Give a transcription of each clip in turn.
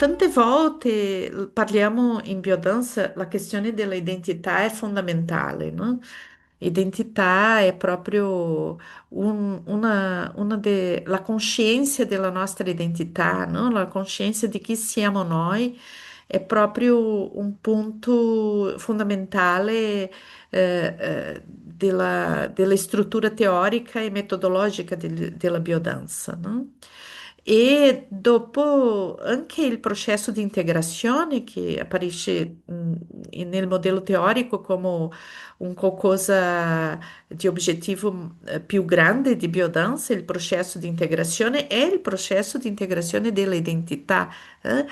tante volte parliamo in biodanza, la questione dell'identità è fondamentale, no? Identità è proprio la coscienza della nostra identità, no? La coscienza di chi siamo noi è proprio un punto fondamentale della struttura teorica e metodologica della biodanza, no? E dopo anche il processo di integrazione che apparisce nel modello teorico come un qualcosa di obiettivo più grande di biodanza, il processo di integrazione è il processo di integrazione dell'identità. eh.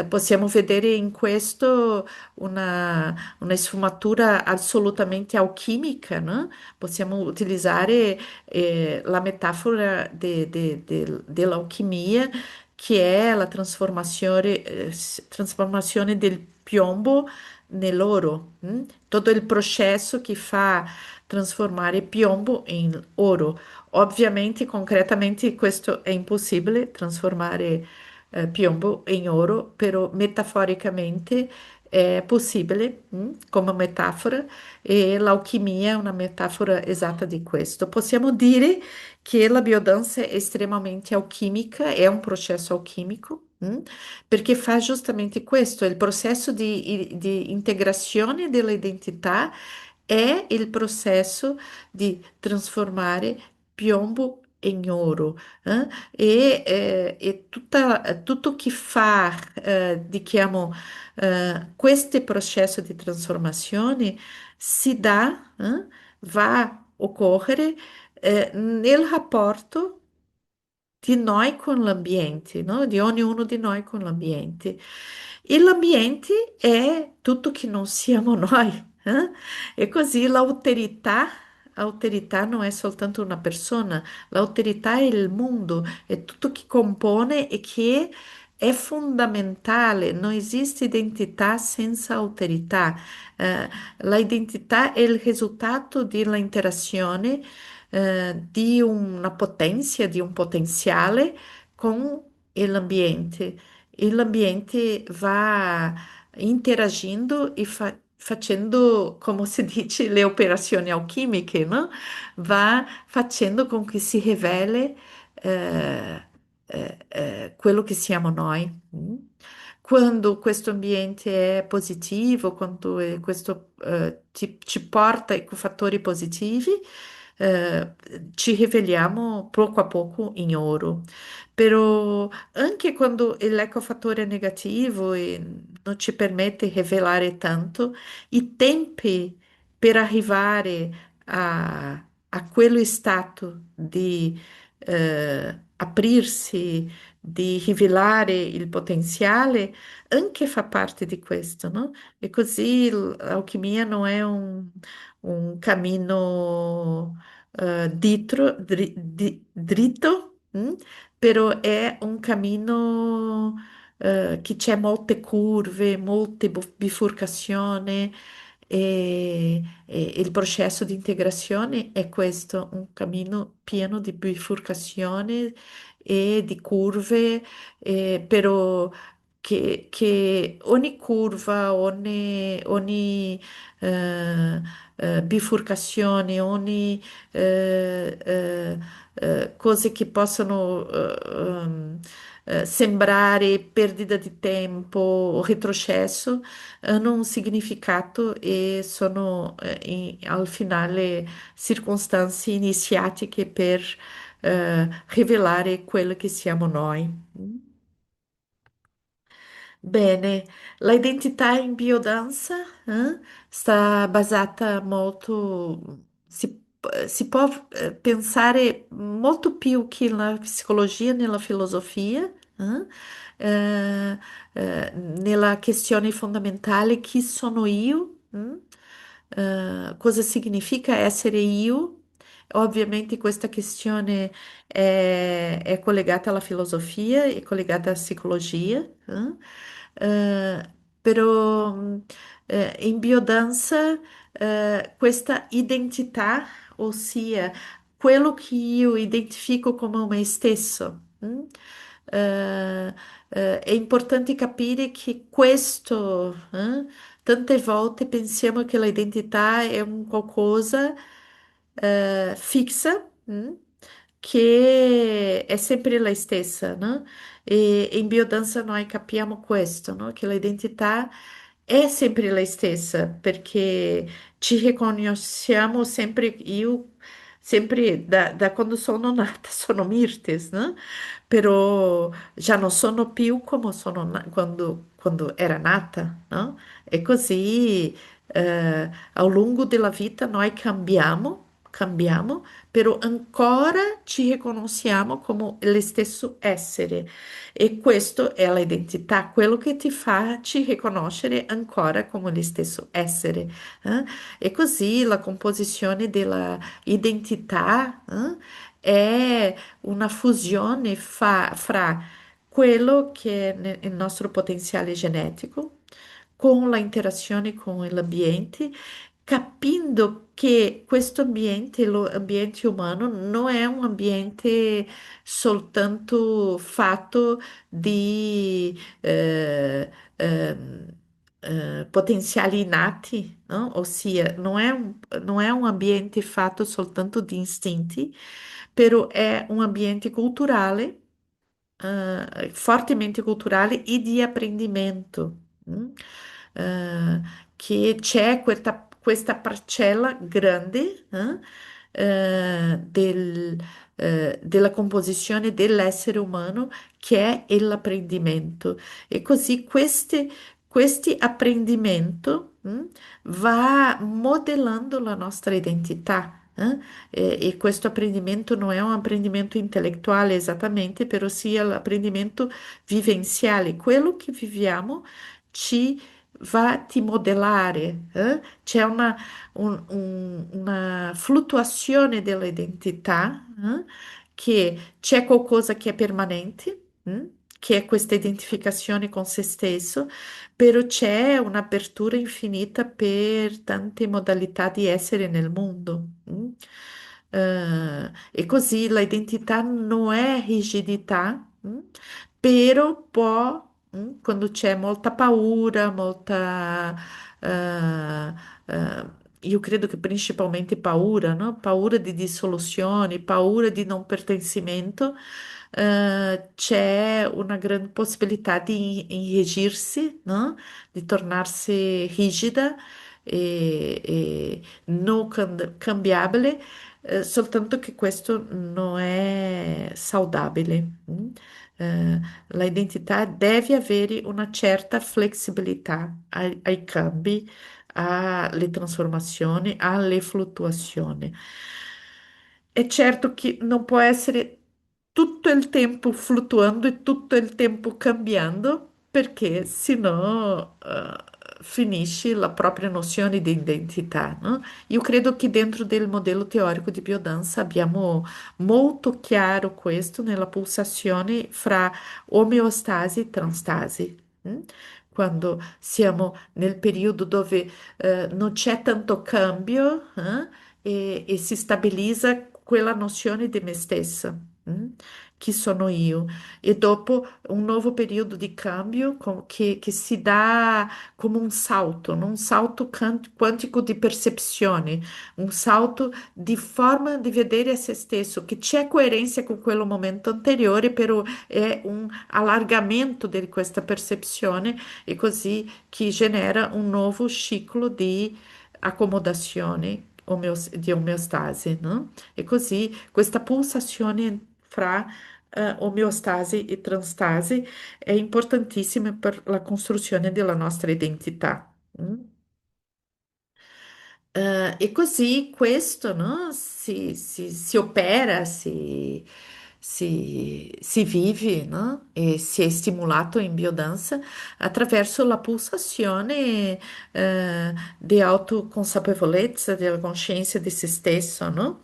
Possiamo vedere in questo una sfumatura assolutamente alchimica, no? Possiamo utilizzare la metafora dell'alchimia, che è la trasformazione del piombo nell'oro. Tutto il processo che fa trasformare piombo in oro. Ovviamente, concretamente, questo è impossibile, trasformare piombo in oro, però metaforicamente è possibile, come metafora, e l'alchimia è una metafora esatta di questo. Possiamo dire che la biodanza è estremamente alchimica, è un processo alchimico, perché fa giustamente questo, il processo di integrazione dell'identità è il processo di trasformare piombo in oro. Tutto che fa, diciamo, questo processo di trasformazione si dà, va a occorrere nel rapporto di noi con l'ambiente, no? Di ognuno di noi con l'ambiente. E l'ambiente è tutto che non siamo noi. E così l'autorità non è soltanto una persona, l'autorità è il mondo, è tutto che compone e che è fondamentale. Non esiste identità senza autorità. Eh, L'identità è il risultato della interazione di una potenza, di un potenziale con l'ambiente. E l'ambiente va interagindo e facendo, come si dice, le operazioni alchimiche, no? Va facendo con che si riveli quello che siamo noi. Quando questo ambiente è positivo, quando questo ci porta ai fattori positivi, eh, ci riveliamo poco a poco in oro. Però anche quando l'ecofattore è negativo e non ci permette di rivelare tanto, i tempi per arrivare a quello stato di aprirsi, di rivelare il potenziale, anche fa parte di questo, no? E così l'alchimia non è un cammino dritto, però è un cammino che c'è molte curve, molte bifurcazioni e il processo di integrazione è questo, un cammino pieno di bifurcazioni e di curve, però che ogni curva, ogni bifurcazione, ogni cose che possono sembrare perdita di tempo o retrocesso, hanno un significato e sono al finale circostanze iniziatiche per rivelare quello che siamo noi. Bene, l'identità in biodanza, sta basata molto, si può pensare molto più che nella psicologia, nella filosofia, nella questione fondamentale chi sono io, cosa significa essere io. Ovviamente questa questione è collegata alla filosofia, è collegata alla psicologia, però in biodanza questa identità, ossia quello che io identifico come me stesso, eh, è importante capire che questo, tante volte pensiamo che l'identità è un qualcosa fixa, che è sempre la stessa, no? E in biodanza noi capiamo questo, no? Che l'identità è sempre la stessa, perché ci riconosciamo sempre, io, sempre da quando sono nata, sono Mirtes, no? Però già non sono più come sono quando era nata, no? E così ao lungo della vita noi cambiamo, però ancora ci riconosciamo come lo stesso essere. E questo è l'identità, quello che ti fa ci riconoscere ancora come lo stesso essere. eh? E così la composizione della identità, è una fusione fra quello che è il nostro potenziale genetico con la interazione con l'ambiente, capendo che questo ambiente, l'ambiente umano, non è un ambiente soltanto fatto di potenziali innati, no? Ossia, non è un ambiente fatto soltanto di istinti, però è un ambiente culturale fortemente culturale e di apprendimento, Eh, che c'è questa parcella grande, della composizione dell'essere umano che è l'apprendimento. E così questi apprendimento, va modellando la nostra identità. E questo apprendimento non è un apprendimento intellettuale esattamente, però sia l'apprendimento vivenciale. Quello che viviamo ci va a ti modellare. C'è una fluttuazione dell'identità, che c'è qualcosa che è permanente, che è questa identificazione con se stesso, però c'è un'apertura infinita per tante modalità di essere nel mondo. E così l'identità non è rigidità, però può, quando c'è molta paura, eh, eh, io credo che principalmente paura, no? Paura di dissoluzione, paura di non pertencimento, c'è una grande possibilità di irrigirsi, no? Di tornarsi rigida e non cambiabile, soltanto che questo non è saudabile. L'identità deve avere una certa flessibilità ai cambi, alle trasformazioni, alle fluttuazioni. È certo che non può essere tutto il tempo fluttuando e tutto il tempo cambiando, perché sennò finisci la propria nozione di identità, no? Io credo che dentro del modello teorico di biodanza abbiamo molto chiaro questo nella pulsazione fra omeostasi e transtasi. Quando siamo nel periodo dove non c'è tanto cambio, e si stabilizza quella nozione di me stessa. Chi sono io? E dopo un nuovo periodo di cambio che si dà come un salto, no? Un salto quantico di percezione, un salto di forma di vedere a se stesso, che c'è coerenza con quello momento anteriore, però è un allargamento di questa percezione e così che genera un nuovo ciclo di accomodazione, di omeostasi, no? E così questa pulsazione fra omeostasi e transtasi è importantissima per la costruzione della nostra identità. E così questo, no, si opera, si vive, no? E si è stimolato in biodanza attraverso la pulsazione di autoconsapevolezza, della coscienza di se stesso, no?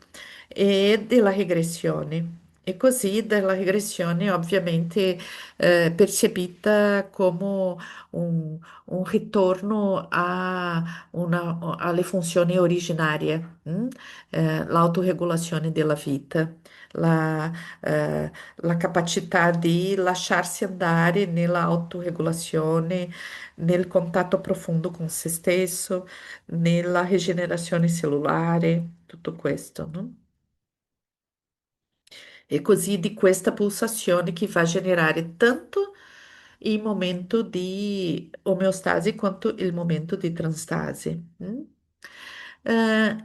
E della regressione. E così della regressione ovviamente percepita come un ritorno alle funzioni originarie, l'autoregolazione della vita, la, la capacità di lasciarsi andare nella autorregolazione, nel contatto profondo con se stesso, nella rigenerazione cellulare, tutto questo, no? E così di questa pulsazione che va a generare tanto il momento di omeostasi quanto il momento di transtasi. Mm?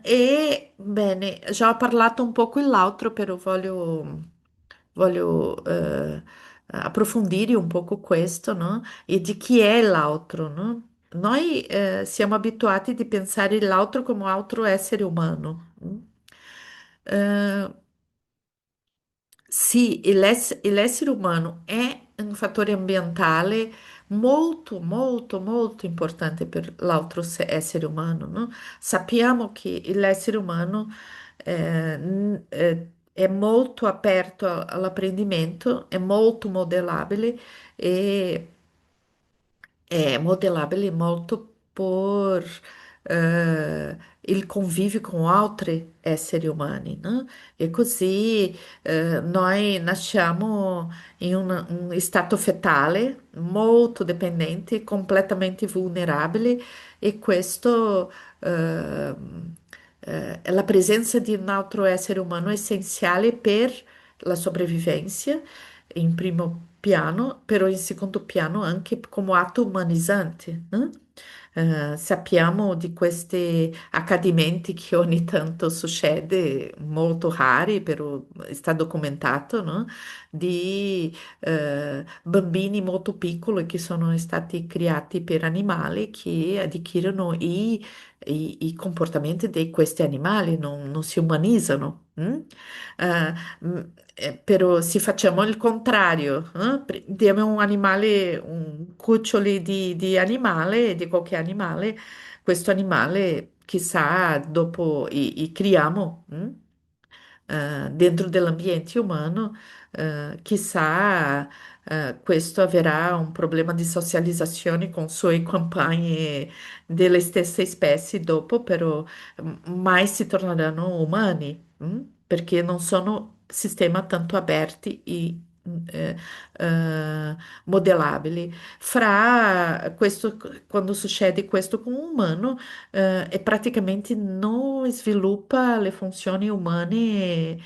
E bene, già ho parlato un po' quell'altro, però voglio approfondire un poco questo, no? E di chi è l'altro, no? Noi siamo abituati a pensare l'altro come altro essere umano. Mm? Eh, sì, l'essere umano è un fattore ambientale molto, molto, molto importante per l'altro essere umano, no? Sappiamo che l'essere umano è molto aperto all'apprendimento, è molto modellabile e è modellabile molto per il convivio con altri esseri umani, no? E così noi nasciamo in un stato fetale molto dipendente, completamente vulnerabile e questo la presenza di un altro essere umano è essenziale per la sopravvivenza in primo piano, però in secondo piano anche come atto umanizzante, no? Sappiamo di questi accadimenti che ogni tanto succede, molto rari, però sta documentato, no? Di bambini molto piccoli che sono stati creati per animali che adquirirono i comportamenti di questi animali, non si umanizzano. Eh, mm, Però se facciamo il contrario, diamo un animale, un cuccioli di animale, di qualche animale, questo animale, chissà, dopo i criamo, dentro dell'ambiente umano, chissà, questo avrà un problema di socializzazione con suoi compagni delle stesse specie dopo, però mai si torneranno umani, perché non sono sistemi tanto aperti e eh, modellabili. Fra questo, quando succede questo con un umano, e praticamente non sviluppa le funzioni umane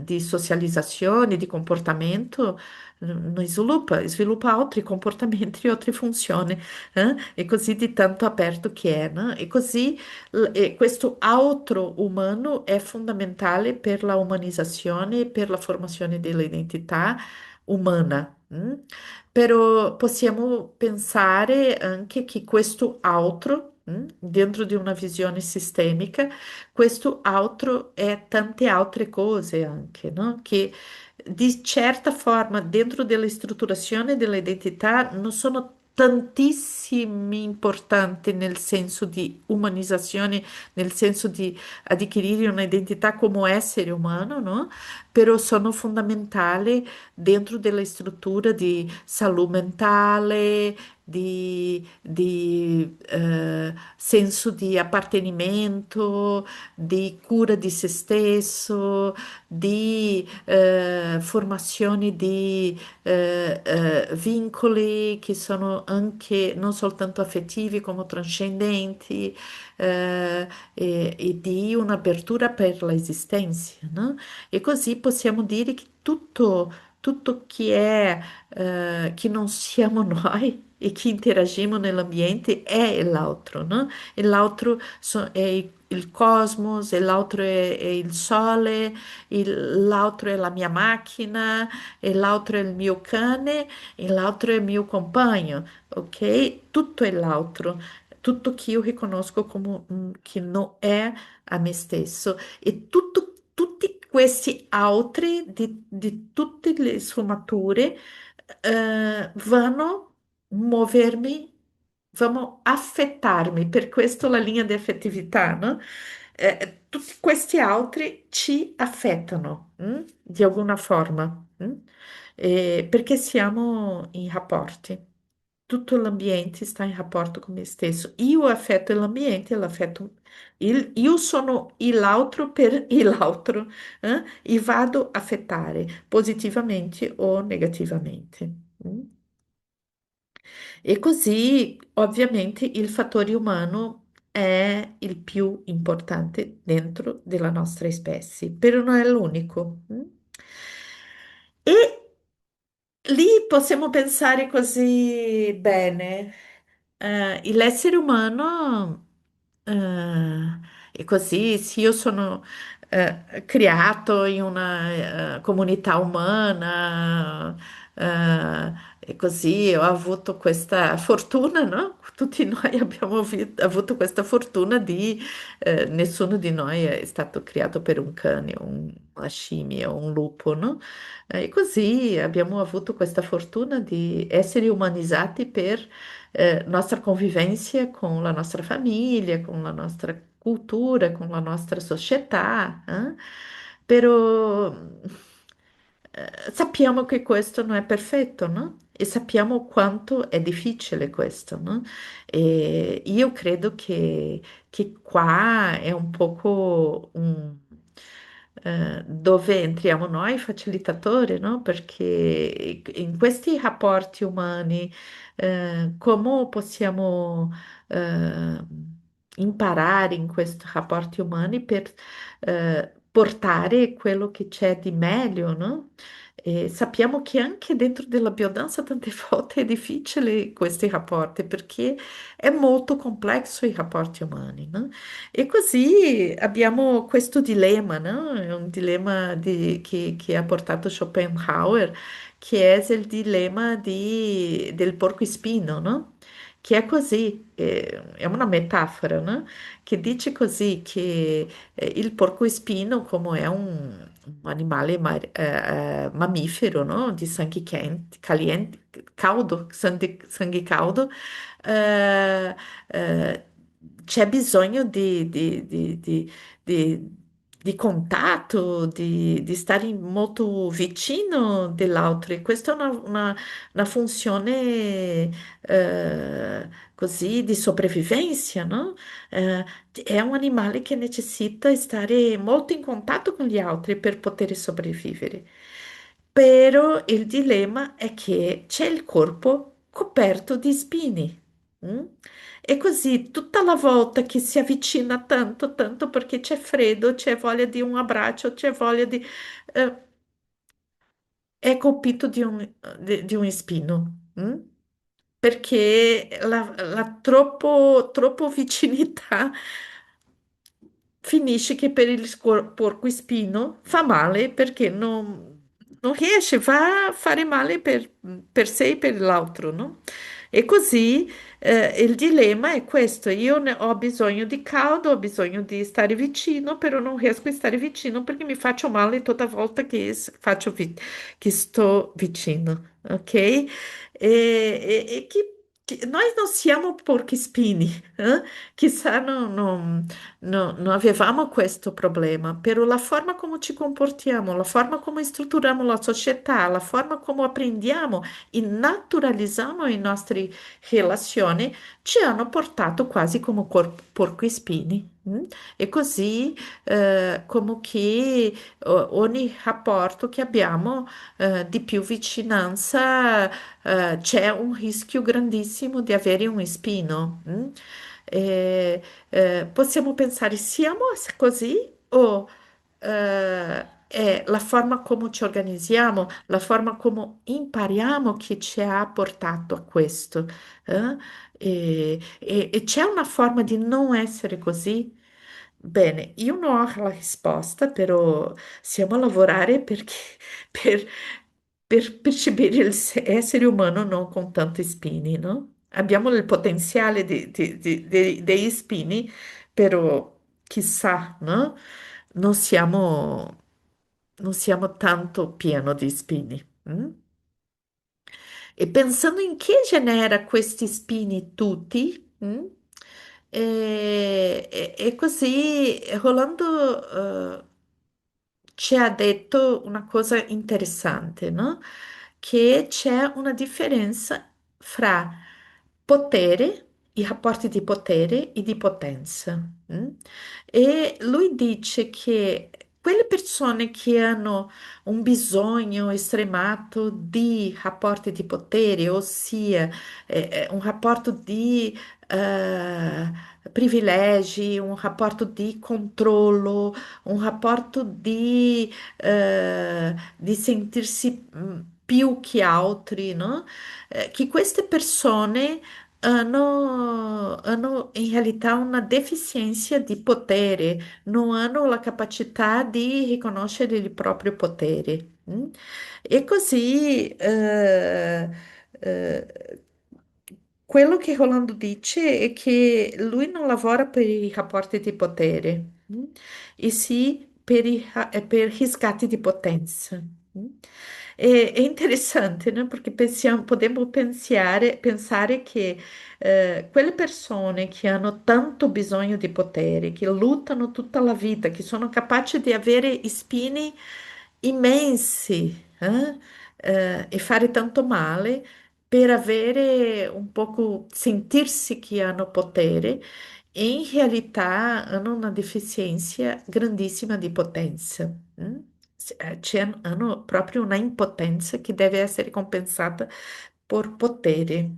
di socializzazione, di comportamento, non sviluppa, sviluppa altri comportamenti e altre funzioni, e così di tanto aperto che è, no? E così e questo altro umano è fondamentale per la umanizzazione e per la formazione dell'identità umana. Però possiamo pensare anche che questo altro, dentro di una visione sistemica, questo altro è tante altre cose anche, no? Che di certa forma, dentro della strutturazione dell'identità, non sono tantissimi importanti nel senso di umanizzazione, nel senso di adquirire un'identità come essere umano, no? Però sono fondamentali dentro della struttura di salute mentale, di senso di appartenimento, di cura di se stesso, di formazione di vincoli che sono anche non soltanto affettivi come trascendenti e di un'apertura per l'esistenza, no? E così possiamo dire che tutto che è, che non siamo noi e che interagiamo nell'ambiente è l'altro, no? E l'altro è il cosmos, e l'altro è il sole, l'altro è la mia macchina, e l'altro è il mio cane, e l'altro è il mio compagno, ok? Tutto è l'altro. Tutto che io riconosco come che non è a me stesso e tutti questi altri di tutte le sfumature vanno muovermi, vanno affettarmi, per questo la linea di affettività, no? Tutti questi altri ci affettano, di alguna forma, perché siamo in rapporti. tutto l'ambiente sta in rapporto con me stesso. Io affetto l'ambiente e l'affetto. Io sono l'altro per l'altro, e vado a affettare positivamente o negativamente. Mm? E così, ovviamente, il fattore umano è il più importante dentro della nostra specie, però non è l'unico. Mm? E lì possiamo pensare così bene. L'essere umano è così, se io sono creato in una comunità umana e così ho avuto questa fortuna, no? Tutti noi abbiamo avuto questa fortuna di nessuno di noi è stato creato per un cane, una scimmia, un lupo, no? E così abbiamo avuto questa fortuna di essere umanizzati per nostra convivência con la nostra famiglia, con la nostra cultura, con la nostra società, Però sappiamo che questo non è perfetto, no? E sappiamo quanto è difficile questo, no? E io credo che qua è un poco dove entriamo noi facilitatori, no? Perché in questi rapporti umani, come possiamo eh, imparare in questi rapporti umani per portare quello che c'è di meglio, no? E sappiamo che anche dentro della biodanza tante volte è difficile questi rapporti perché è molto complesso i rapporti umani, no? E così abbiamo questo dilemma, no? È un dilemma che ha portato Schopenhauer, che è il dilemma del porcospino, no? Che è così, è una metafora, no? Che dice così che il porcospino, come è un animale mammifero, no? Di sangue caliente, caldo, sangue caldo, eh, eh, c'è bisogno di- di contatto, di stare molto vicino dell'altro. E questa è una funzione così di sopravvivenza, no? Eh, è un animale che necessita stare molto in contatto con gli altri per poter sopravvivere. Però il dilemma è che c'è il corpo coperto di spini. Mm? E così tutta la volta che si avvicina tanto, tanto perché c'è freddo, c'è voglia di un abbraccio, c'è voglia di... eh, è colpito di un spino. Mm? Perché la troppo vicinità finisce che per il porcospino fa male perché non riesce, va a fare male per sé e per l'altro, no? E così il dilemma è questo, io ho bisogno di caldo, ho bisogno di stare vicino, però non riesco a stare vicino perché mi faccio male tutta volta che, che sto vicino, ok? E che noi non siamo porcospini, eh? Chissà, non avevamo questo problema, però la forma come ci comportiamo, la forma come strutturiamo la società, la forma come apprendiamo e naturalizziamo le nostre relazioni ci hanno portato quasi come porcospini. Mm? E così, come che ogni rapporto che abbiamo di più vicinanza, c'è un rischio grandissimo di avere un spino. Mm? E, possiamo pensare, siamo così o è la forma come ci organizziamo, la forma come impariamo che ci ha portato a questo? eh? E c'è una forma di non essere così? Bene, io non ho la risposta, però siamo a lavorare perché, per, per percepire essere umano non con tanti spini, no? Abbiamo il potenziale degli spini, però chissà, no? Non siamo, non siamo tanto pieno di spini. Mm? E pensando in che genera questi spini tutti, e così Rolando ci ha detto una cosa interessante, no? Che c'è una differenza fra potere, i rapporti di potere e di potenza. Mm? E lui dice che quelle persone che hanno un bisogno estremato di rapporti di potere, ossia un rapporto di privilegi, un rapporto di controllo, un rapporto di sentirsi più che altri, no? Che queste persone hanno in realtà una deficienza di potere, non hanno la capacità di riconoscere il proprio potere. Mm? E così quello che Rolando dice è che lui non lavora per i rapporti di potere, e sì per per riscatti di potenza. Mm? È interessante, no? Perché potremmo pensare che quelle persone che hanno tanto bisogno di potere, che lottano tutta la vita, che sono capaci di avere spini immensi, e fare tanto male per avere un poco, sentirsi che hanno potere, e in realtà hanno una deficienza grandissima di potenza. Hanno proprio una impotenza che deve essere compensata per potere.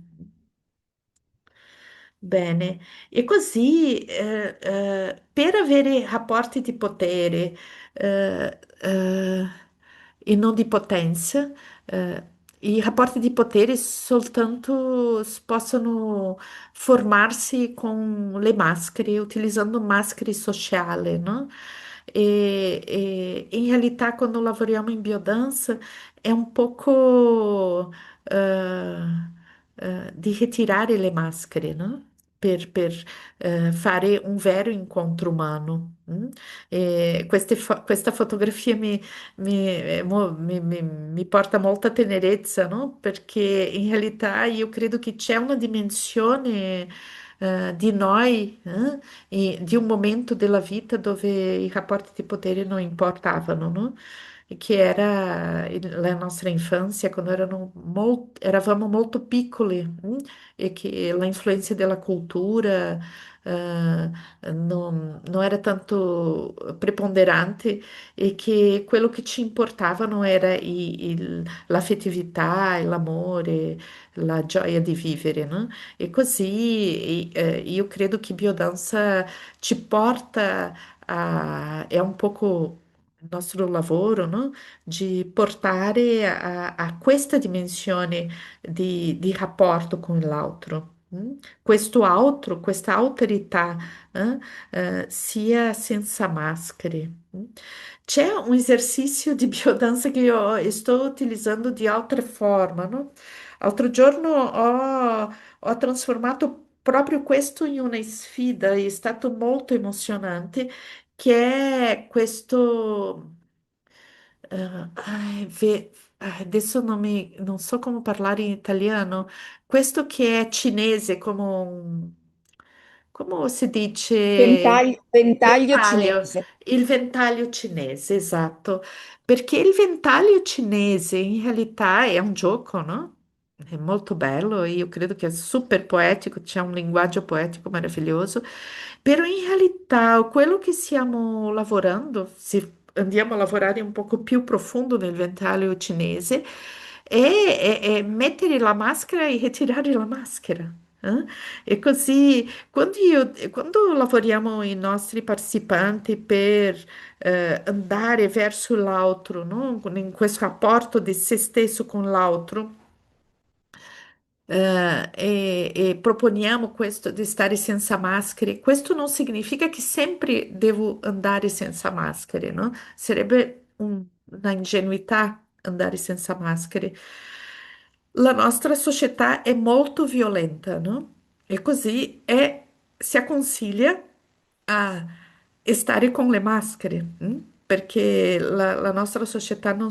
Bene, e così per avere rapporti di potere e non di potenza, eh, i rapporti di potere soltanto possono formarsi con le maschere, utilizzando maschere sociali, no? E in realtà, quando lavoriamo in biodanza, è un poco di ritirare le maschere, no? Per fare un vero incontro umano. Mm? E questa fotografia mi porta molta tenerezza, no? Perché in realtà io credo che c'è una dimensione di noi, e di un momento della vita dove i rapporti di potere non importavano, no? E che era la nostra infância, quando eravamo molto piccoli, e che la influenza della cultura non era tanto preponderante, e che quello che ci importavano era l'affettività, l'amore, la gioia di vivere, no? E così io credo che biodanza ci porta è un poco il nostro lavoro, no? Di portare a questa dimensione di rapporto con l'altro. Questo altro, questa alterità, sia senza maschere. C'è un esercizio di biodanza che io sto utilizzando di altra forma, no? L'altro giorno ho trasformato proprio questo in una sfida, è stato molto emozionante, che è questo... adesso non so come parlare in italiano, questo che è cinese, come si dice? Ventaglio Ventaglio, cinese. il ventaglio cinese, esatto, perché il ventaglio cinese in realtà è un gioco, no? È molto bello, e io credo che è super poetico, c'è un linguaggio poetico meraviglioso, però in realtà quello che stiamo lavorando, se andiamo a lavorare un poco più profondo nel ventaglio cinese, è mettere la maschera e ritirare la maschera. E così, quando lavoriamo i nostri partecipanti per andare verso l'altro, no? In questo rapporto di se stesso con l'altro, e proponiamo questo di stare senza maschere, questo non significa che sempre devo andare senza maschere, no? Sarebbe una ingenuità andare senza maschere. La nostra società è molto violenta, no? E così si consiglia a stare con le maschere, perché la nostra società non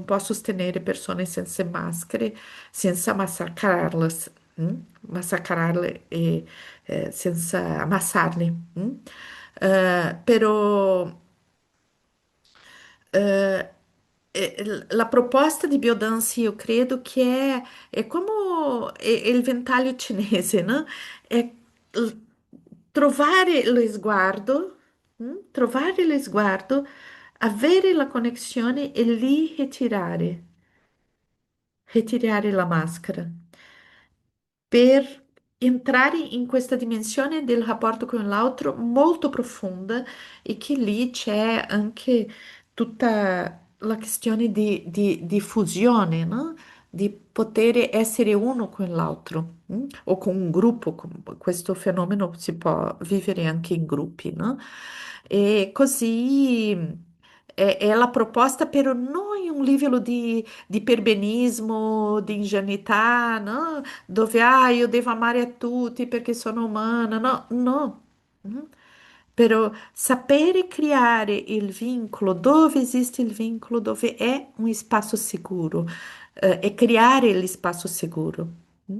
può sostenere persone senza maschere, senza massacrarle, massacrarle e senza ammassarle. Però la proposta di biodanza io credo è come il ventaglio cinese, no? È l- trovare lo sguardo, trovare lo sguardo, avere la connessione e lì ritirare la maschera per entrare in questa dimensione del rapporto con l'altro molto profonda e che lì c'è anche tutta la questione di fusione, no? Di poter essere uno con l'altro, o con un gruppo. Questo fenomeno si può vivere anche in gruppi, no? E così è la proposta, però non in un livello di perbenismo, di ingenuità, no? Dove io devo amare a tutti perché sono umana, no, no. Mm. Però sapere creare il vincolo, dove esiste il vincolo, dove è un spazio sicuro, e creare lo spazio sicuro. Mm.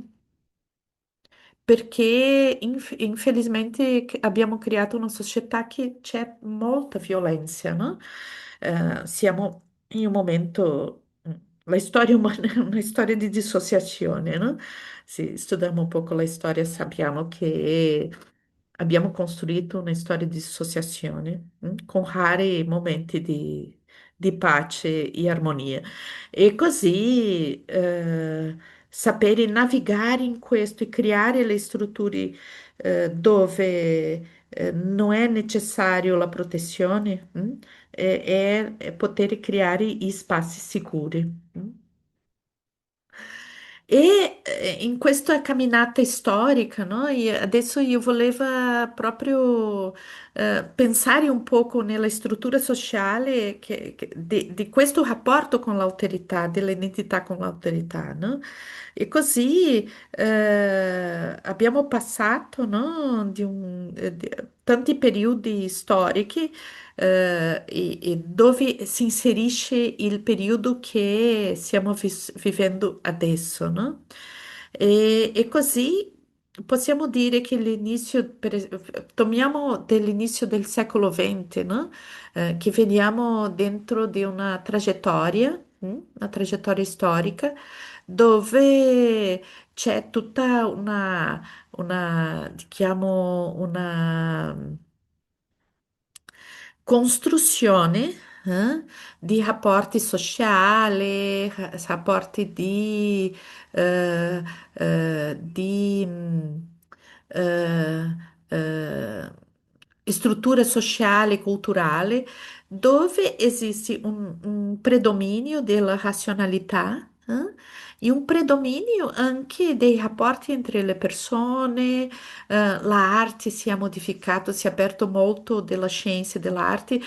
Perché infelizmente abbiamo creato una società che c'è molta violenza, no? Siamo in un momento, la storia umana è una storia di dissociazione, no? Se studiamo un poco la storia sappiamo che abbiamo costruito una storia di dissociazione, con rari momenti di pace e armonia. E così sapere navigare in questo e creare le strutture dove non è necessario la protezione, è poter creare gli spazi sicuri. E in questa camminata storica, no? Adesso io volevo proprio pensare un poco nella struttura sociale di questo rapporto con l'autorità, dell'identità con l'autorità, no? E così abbiamo passato, no? Di tanti periodi storici e dove si inserisce il periodo che stiamo vivendo adesso, no? E così possiamo dire che l'inizio, tomiamo dell'inizio del secolo XX, no? Che vediamo dentro di una traiettoria storica, dove c'è tutta diciamo, una costruzione, di rapporti sociali, rapporti eh, di eh, eh, struttura sociale e culturale dove esiste un predominio della razionalità, e un predominio anche dei rapporti entre le persone. L'arte si è modificato, si è aperto molto della scienza e dell'arte.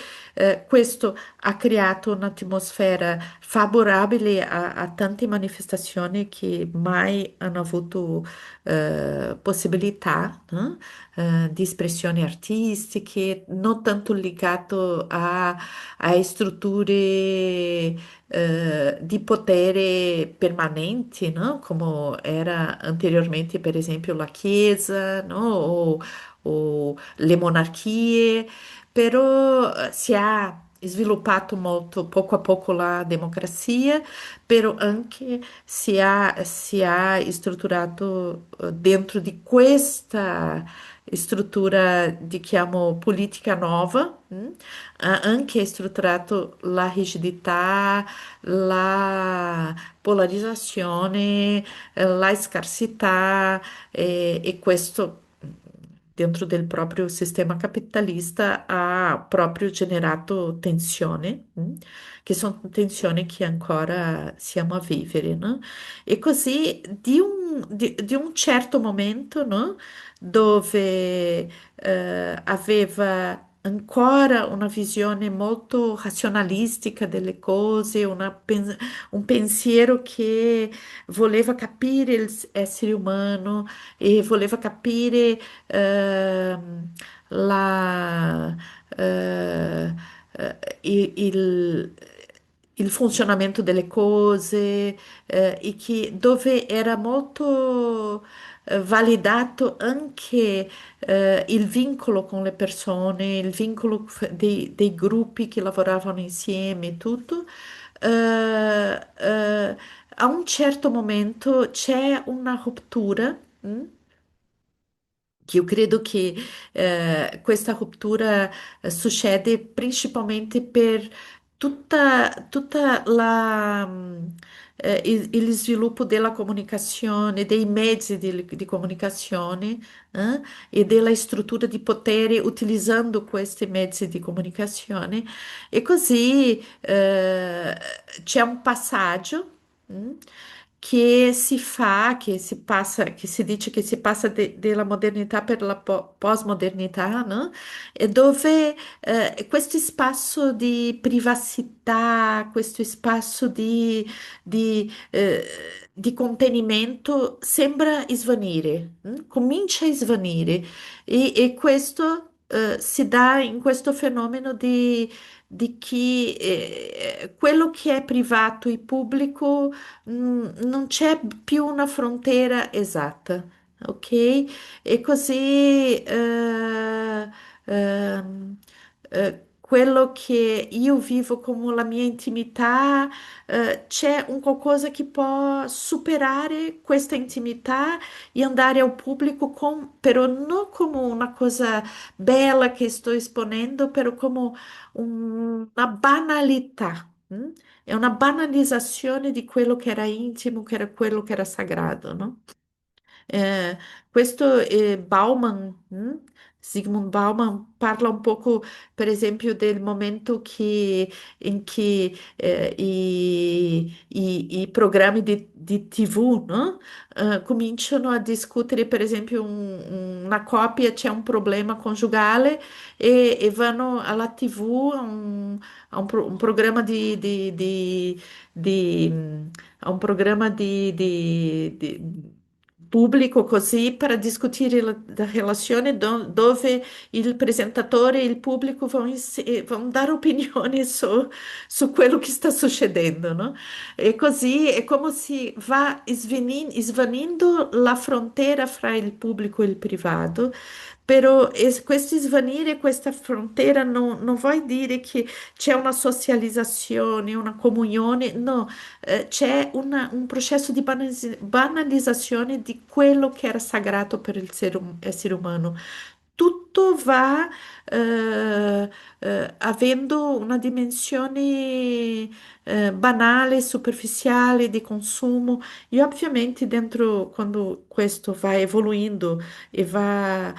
Questo ha creato un'atmosfera favorabile a tante manifestazioni che mai hanno avuto possibilità, no? Di espressioni artistiche, non tanto legato a strutture di potere permanenti, no? Come era anteriormente, per esempio, la Chiesa, no? O le monarchie, però si è sviluppato molto poco a poco la democrazia, però anche si è strutturato dentro di questa struttura, diciamo, politica nuova, ha anche strutturato la rigidità, la polarizzazione, la scarsità e questo dentro del proprio sistema capitalista ha proprio generato tensioni, che sono tensioni che ancora siamo a vivere, no? E così di un certo momento, no? Dove aveva ancora una visione molto razionalistica delle cose, un pensiero che voleva capire l'essere umano e voleva capire la, eh, il funzionamento delle cose, e che dove era molto validato anche il vincolo con le persone, il vincolo dei gruppi che lavoravano insieme, tutto. a un certo momento c'è una ruptura. Que eu credo que questa ruptura succede principalmente per tutta il sviluppo della comunicazione, dei mezzi di comunicazione, e della struttura di potere utilizzando questi mezzi di comunicazione. E così c'è un passaggio. mm, che si fa, che si passa, che si dice che si passa dalla modernità per la postmodernità, no? E dove questo spazio di privacità, questo spazio di contenimento sembra svanire, comincia a svanire e questo si dà in questo fenomeno di chi quello che è privato e pubblico non c'è più una frontiera esatta, ok? E così quello che io vivo come la mia intimità, c'è un qualcosa che può superare questa intimità e andare al pubblico però non come una cosa bella che sto esponendo, però come una banalità. È una banalizzazione di quello che era intimo, che era quello che era sagrado, no? Eh, questo Bauman, Sigmund Bauman parla un poco, per esempio, del momento in cui i programmi di TV, no? Cominciano a discutere, per esempio, una coppia, c'è un problema conjugale e vanno alla TV un programma a un programma pubblico così per discutere la relazione dove il presentatore e il pubblico vão dare opinioni su quello che sta succedendo, no? E così è come si va svanendo la frontiera fra il pubblico e il privato. Però questo svanire, questa frontiera non vuol dire che c'è una socializzazione, una comunione, no, c'è un processo di banalizzazione di quello che era sagrato per il essere umano. Tutto va avendo una dimensione banale, superficiale di consumo e ovviamente dentro quando questo va evoluendo e va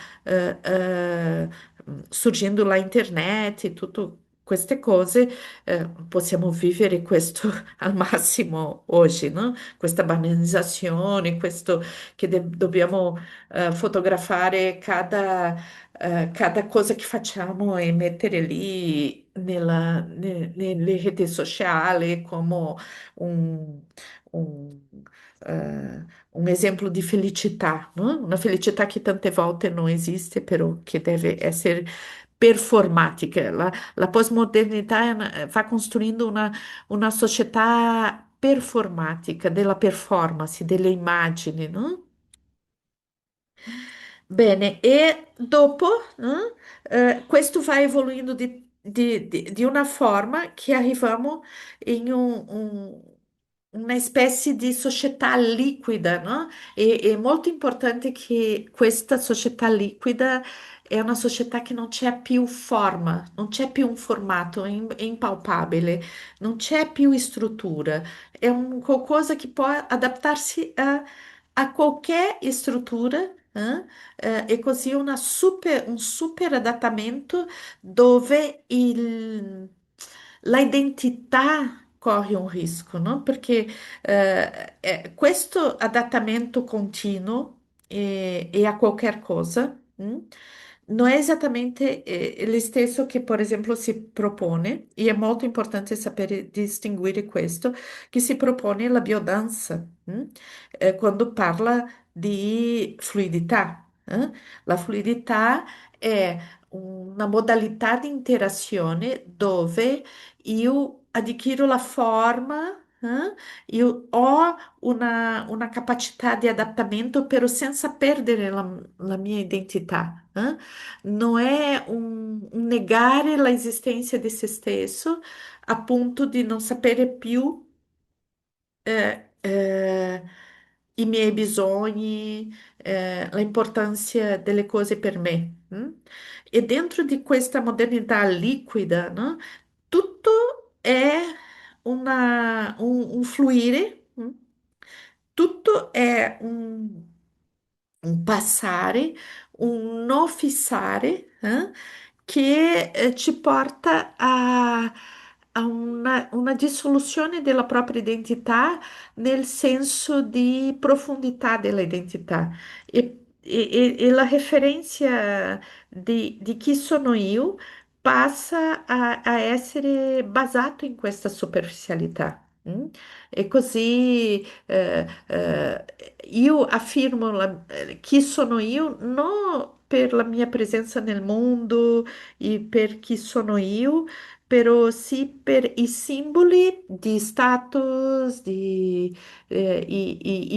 surgendo la internet e tutte queste cose, possiamo vivere questo al massimo oggi, no? Questa banalizzazione, questo che dobbiamo fotografare cada cosa che facciamo e mettere lì nelle reti sociali come un, un, un esempio di felicità, no? Una felicità che tante volte non esiste, però che deve essere performatica. La postmodernità va costruendo una società performatica, della performance, delle immagini, no? Bene, e dopo, questo va evoluendo di una forma che arriviamo in una specie di società liquida, no? È molto importante che questa società liquida è una società che non c'è più forma, non c'è più un formato, è impalpabile, non c'è più struttura, è un qualcosa che può adattarsi a qualche struttura. E così un super adattamento dove la identità corre un rischio, no? Perché questo adattamento continuo e a qualquer cosa, non è esattamente lo stesso che, per esempio, si propone, e è molto importante sapere distinguere questo, che si propone la biodanza, quando parla di fluidità. La fluidità è una modalità di interazione dove io adquiro la forma, io ho una capacità di adattamento, però senza perdere la mia identità. Non è un negare l'esistenza di se stesso, a ponto di non sapere più i miei bisogni, l'importanza delle cose per me. E dentro di questa modernità liquida, no? Tutto è un fluire, tutto è un passare, un non fissare, che ci porta a una dissoluzione della propria identità nel senso di profondità dell'identità. E la referenza di chi sono io passa a essere basato in questa superficialità. E così io affermo chi sono io non per la mia presenza nel mondo e per chi sono io, però sì per i simboli di status, i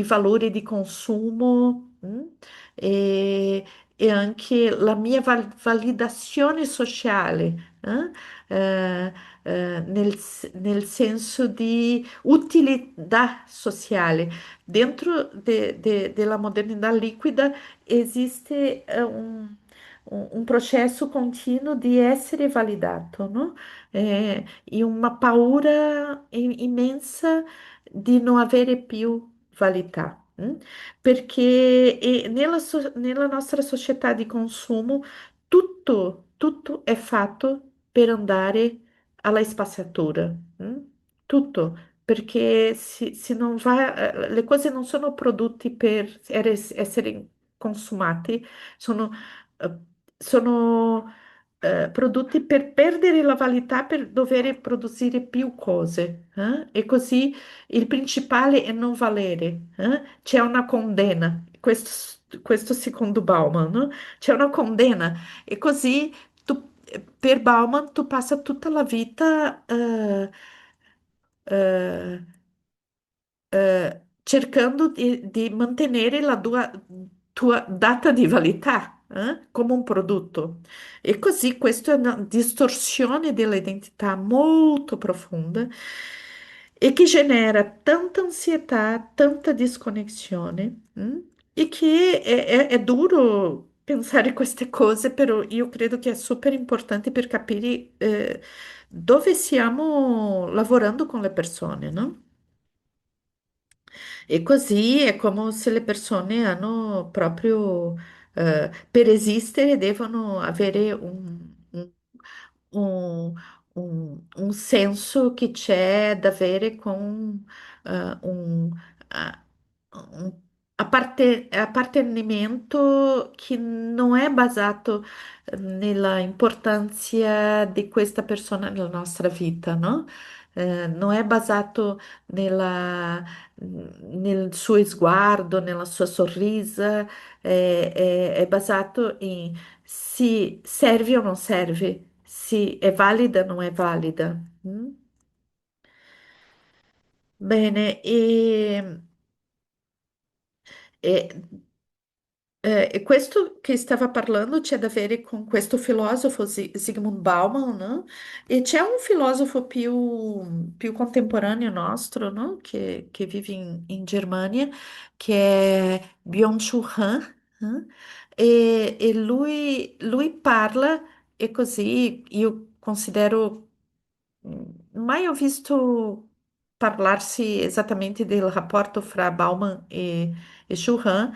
valori di consumo, e, e anche la mia validazione sociale. Nel senso di utilità sociale. Dentro della modernità liquida esiste un processo continuo di essere validato, no? E uma paura immensa di non avere più validità. Perché nella nostra società di consumo tutto è fatto per andare alla spazzatura. Tutto, perché se non va, le cose non sono prodotte per essere consumati, sono, eh, sono prodotti per perdere la validità, per dover produrre più cose. E così il principale è non valere. C'è una condanna, questo secondo Bauman, no? C'è una condanna e così per Bauman tu passa tutta la vita eh, cercando di mantenere la tua data di validità, come un prodotto. E così questa è una distorsione dell'identità molto profonda e che genera tanta ansietà, tanta disconnessione, e che è duro pensare queste cose, però io credo che è super importante per capire dove stiamo lavorando con le persone, no? E così è come se le persone hanno proprio, per esistere, devono avere un- un senso che c'è da avere con un appartenimento che non è basato nella importanza di questa persona nella nostra vita, no? Non è basato nel suo sguardo, nella sua sorrisa, è basato in se serve o non serve, se è valida o non è valida. Bene, e e questo che stava parlando c'è da vedere con questo filosofo Zygmunt Bauman, no? E c'è un filosofo più contemporaneo nostro, no? Che vive in Germania, che è Byung-Chul Han, e lui parla, e così io considero, mai ho visto parlarsi esattamente del rapporto fra Bauman e Churran,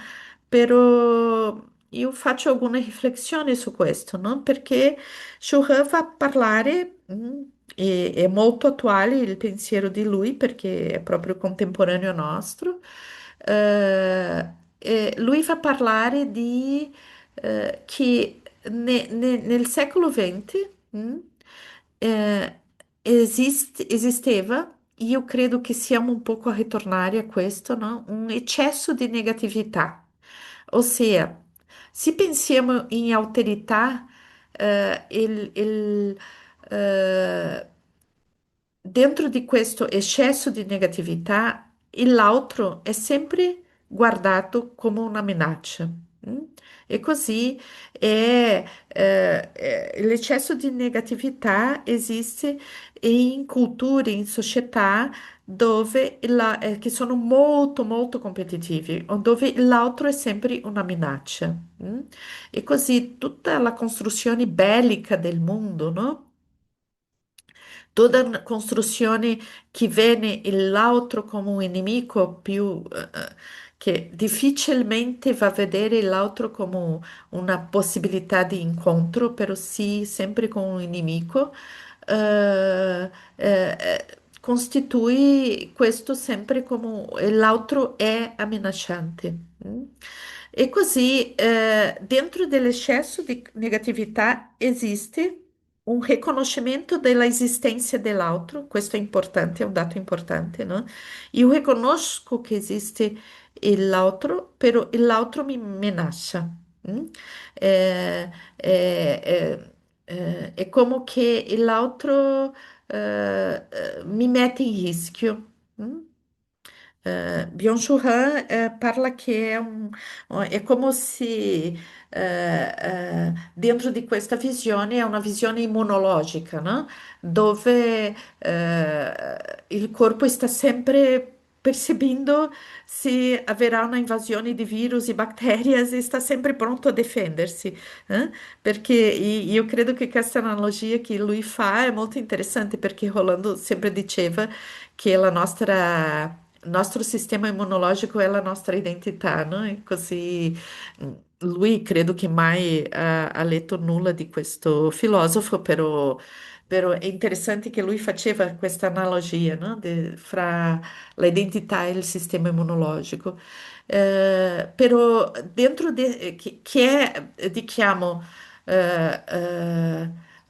però io faccio alcune riflessioni su questo, no? Perché Churran fa parlare, e è molto attuale il pensiero di lui, perché è proprio contemporaneo nostro. E lui fa parlare di che nel secolo XX, eh, esisteva, io credo che siamo un poco a ritornare a questo, no? Un eccesso di negatività. Ossia, se pensiamo in alterità, eh, dentro di questo eccesso di negatività, l'altro è sempre guardato come una minaccia. mm? E così l'eccesso di negatività esiste in culture, in società dove che sono molto, molto competitivi, o dove l'altro è sempre una minaccia. Mm? E così tutta la costruzione bellica del mondo, no? Toda costruzione che vede l'altro come un nemico più che difficilmente va a vedere l'altro come una possibilità di incontro, però sì, sempre come un nemico, eh, costituì questo sempre come l'altro è minacciante. Mm? E così, dentro dell'eccesso di negatività esiste un riconoscimento dell'esistenza dell'altro, questo è importante, è un dato importante, no? Io riconosco che esiste l'altro, però l'altro mi minaccia. Mm? Eh, è come che l'altro mi mette in rischio. Mm? Byung-Chul Han parla che è come se dentro di questa visione è una visione immunologica, no? Dove il corpo sta sempre percependo se avrà una invasione di virus e batteri e sta sempre pronto a difendersi. Perché io credo che questa analogia che lui fa è molto interessante perché Rolando sempre diceva che il nostro sistema immunologico è la nostra identità, no? E così lui credo che mai ha letto nulla di questo filosofo, però è interessante che lui faceva questa analogia, no? Fra l'identità e il sistema immunologico. Però dentro che è, diciamo,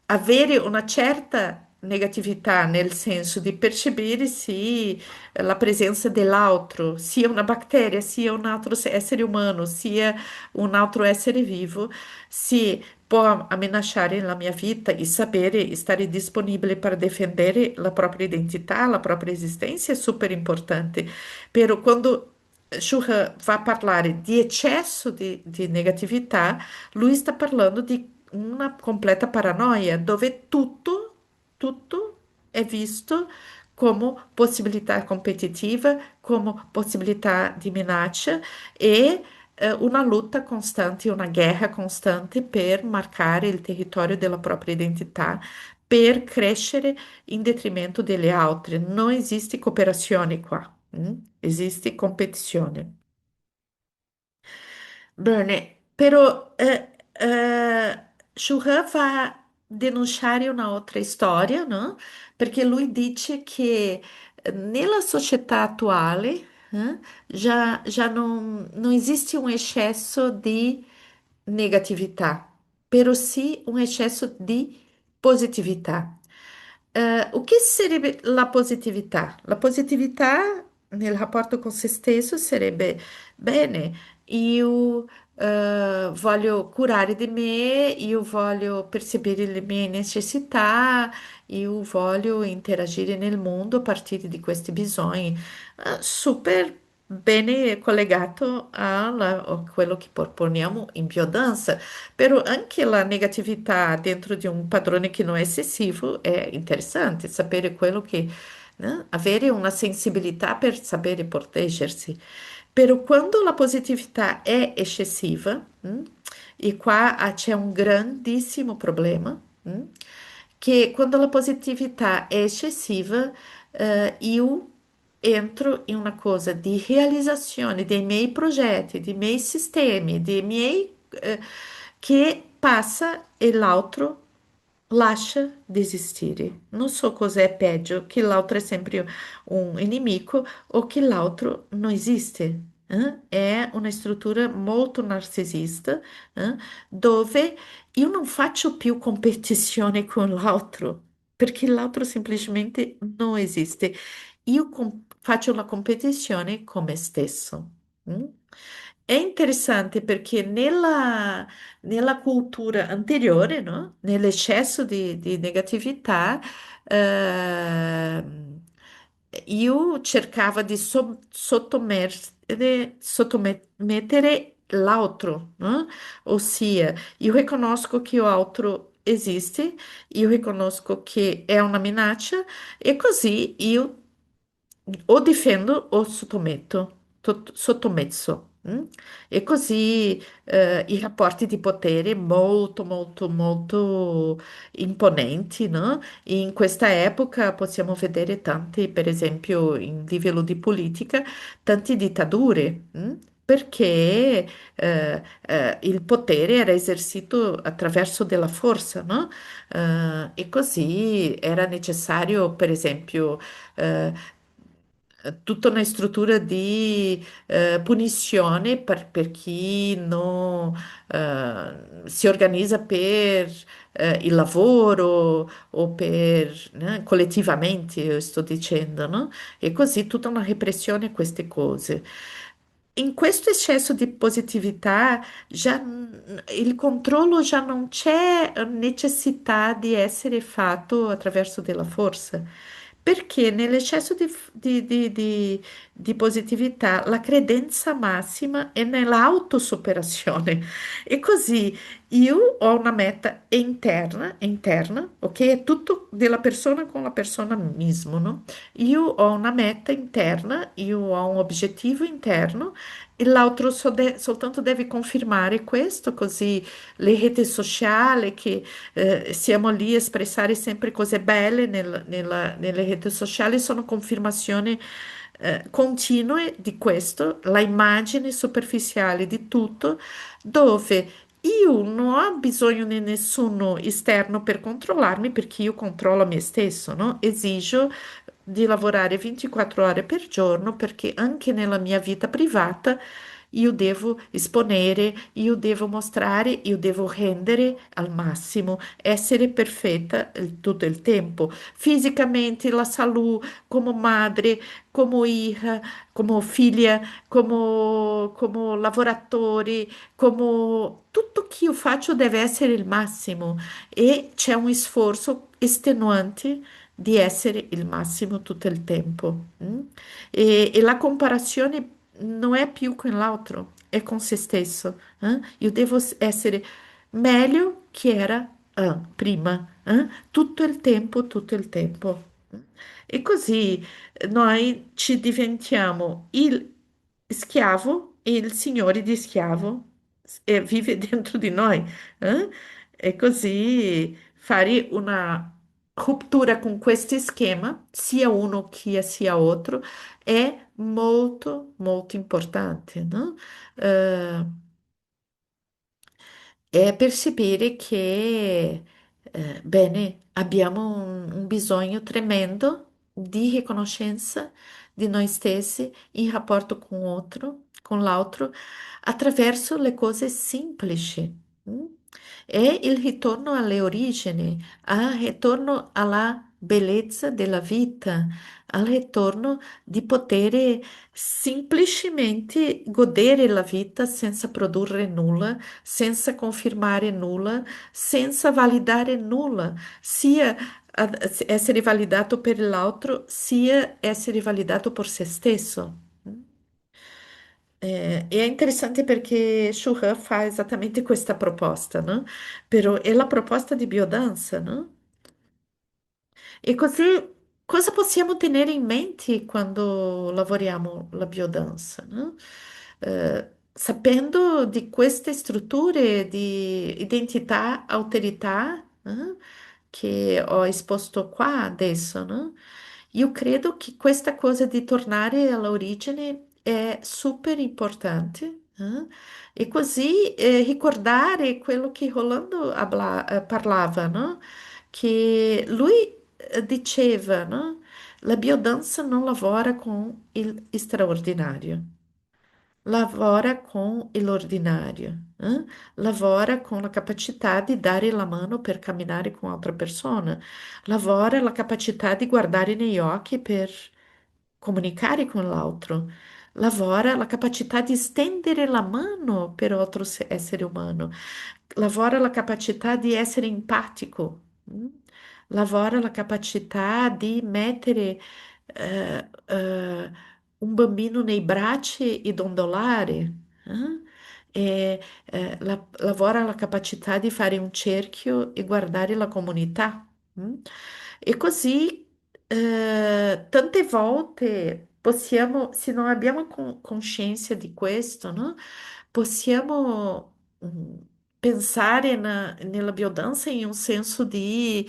avere una certa negatività nel senso di percepire se la presenza dell'altro, sia una bactéria, sia un altro essere umano, sia un altro essere vivo, se può ameaçare la mia vita e sapere stare disponibile per difendere la propria identità, la propria esistenza è super importante. Però quando Schuher va a parlare di eccesso di negatività, lui sta parlando di una completa paranoia, dove tutto è visto come possibilità competitiva, come possibilità di minaccia e una lotta costante, una guerra costante per marcare il territorio della propria identità, per crescere in detrimento delle altre. Non esiste cooperazione qua, esiste competizione. Bene, però Churran fa denunciare una altra storia, no? Perché lui dice che nella società attuale già non esiste un eccesso di negatività, però sì un eccesso di positività. O che sarebbe la positività? La positività nel rapporto con se stesso sarebbe, bene, io voglio curare di me, io voglio percepire le mie necessità, io voglio interagire nel mondo a partire di questi bisogni. Super bene collegato a quello che proponiamo in biodanza, però anche la negatività dentro di un padrone che non è eccessivo è interessante, sapere quello che, avere una sensibilità per sapere proteggersi. Però quando la positività è eccessiva, e qua c'è un grandissimo problema, che quando la positività è eccessiva, io entro in una cosa di realizzazione dei miei progetti, dei miei sistemi, dei miei, che passa e l'altro lascia di esistere. Non so cos'è peggio, che l'altro è sempre un nemico o che l'altro non esiste. È una struttura molto narcisista, eh, dove io non faccio più competizione con l'altro, perché l'altro semplicemente non esiste. Io faccio la competizione con me stesso. mm? È interessante perché nella cultura anteriore, no? Nell'eccesso di negatività, io cercavo di sottomettere l'altro, né? Ossia, io riconosco che l'altro esiste, io riconosco che è una minaccia e così io o difendo o sottometto, sottomesso. E così i rapporti di potere molto, molto, molto imponenti, no? In questa epoca possiamo vedere tanti, per esempio, in livello di politica, tante dittature. Perché il potere era esercito attraverso della forza, no? E così era necessario, per esempio, eh, tutta una struttura di punizione per chi non si organizza per il lavoro o per collettivamente, io sto dicendo, no? E così tutta una repressione a queste cose. In questo eccesso di positività, il controllo già non c'è necessità di essere fatto attraverso della forza, perché nell'eccesso di positività la credenza massima è nell'autosuperazione. E così io ho una meta interna, ok? È tutto della persona con la persona mismo, no? Io ho una meta interna, io ho un obiettivo interno e l'altro soltanto deve confermare questo, così le reti sociali che siamo lì a espressare sempre cose belle nelle reti sociali sono confermazioni continue di questo, la immagine superficiale di tutto, dove io non ho bisogno di nessuno esterno per controllarmi perché io controllo me stesso, no? Esigo di lavorare 24 ore per giorno perché anche nella mia vita privata io devo esponere, io devo mostrare, io devo rendere al massimo, essere perfetta tutto il tempo, fisicamente, la salute, come madre, come hija, come figlia, come lavoratore, come tutto che io faccio deve essere il massimo e c'è un sforzo estenuante di essere il massimo tutto il tempo. E la comparazione non è più con l'altro, è con se stesso. Io devo essere meglio che era prima, tutto il tempo, tutto il tempo. E così noi ci diventiamo il schiavo e il signore di schiavo e vive dentro di noi. eh? E così fare una ruptura con questo schema, sia uno che sia altro, è molto, molto importante, no? Eh, è percepire che, bene, abbiamo un bisogno tremendo di riconoscenza di noi stessi in rapporto con l'altro, attraverso le cose semplici. mm? È il ritorno alle origini, al ritorno alla bellezza della vita, al ritorno di poter semplicemente godere la vita senza produrre nulla, senza confermare nulla, senza validare nulla, sia essere validato per l'altro, sia essere validato per se stesso. E è interessante perché Schuher fa esattamente questa proposta, no? Però è la proposta di biodanza, no? E così cosa possiamo tenere in mente quando lavoriamo la biodanza, no? Sapendo di queste strutture di identità, alterità, che ho esposto qua adesso, no? Io credo che questa cosa di tornare all'origine è super importante, e così ricordare quello che Rolando parlava, no? Che lui diceva, no? La biodanza non lavora con il straordinario, lavora con l'ordinario, lavora con la capacità di dare la mano per camminare con altra persona, lavora la capacità di guardare negli occhi per comunicare con l'altro, lavora la capacità di stendere la mano per altro essere umano, lavora la capacità di essere empatico, lavora la capacità di mettere un bambino nei bracci e dondolare. lavora la capacità di fare un cerchio e guardare la comunità. Mm? E così tante volte possiamo, se non abbiamo coscienza di questo, no? Possiamo pensare nella biodanza in un senso di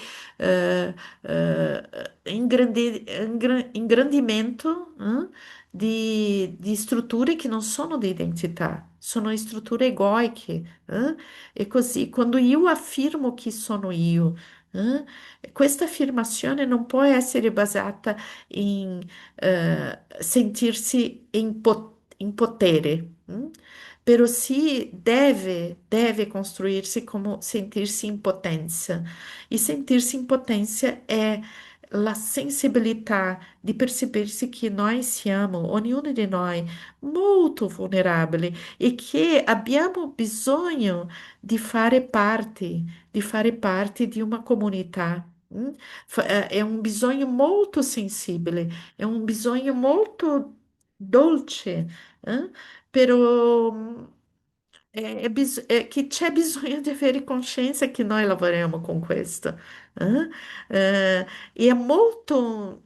ingrandimento, di strutture che non sono di identità, sono strutture egoiche. E così, quando io affermo chi sono io, questa affermazione non può essere basata in sentirsi in potere. Però sì, deve costruirsi come sentirsi in potenza. E sentirsi in potenza è la sensibilità di percebersi che noi siamo, ognuno di noi, molto vulnerabili e che abbiamo bisogno di fare parte di una comunità. È un bisogno molto sensibile, è un bisogno molto dolce, eh? Però è che c'è bisogno di avere coscienza che noi lavoriamo con questo. eh? E è molto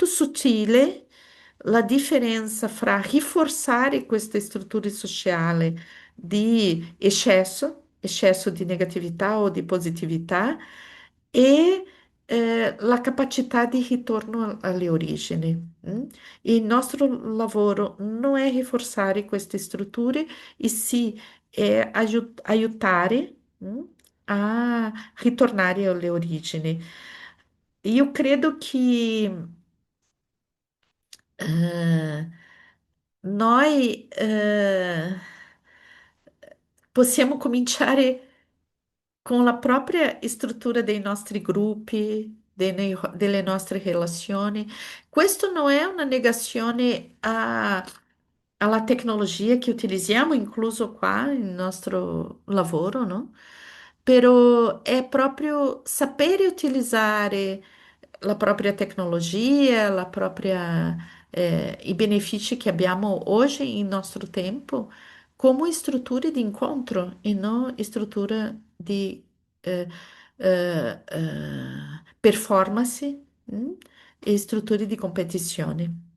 sottile la differenza fra rinforzare queste strutture sociali di eccesso di negatività o di positività e la capacità di ritorno alle origini. Il nostro lavoro non è rinforzare queste strutture, e sì è aiutare, a ritornare alle origini. Io credo che eh, noi possiamo cominciare con la propria struttura dei nostri gruppi, delle nostre relazioni. Questo non è una negazione alla tecnologia che utilizziamo, incluso qua nel nostro lavoro, no? Però è proprio sapere utilizzare la propria tecnologia, i benefici che abbiamo oggi in nostro tempo come strutture di incontro e non strutture di eh, performance, e strutture di competizione.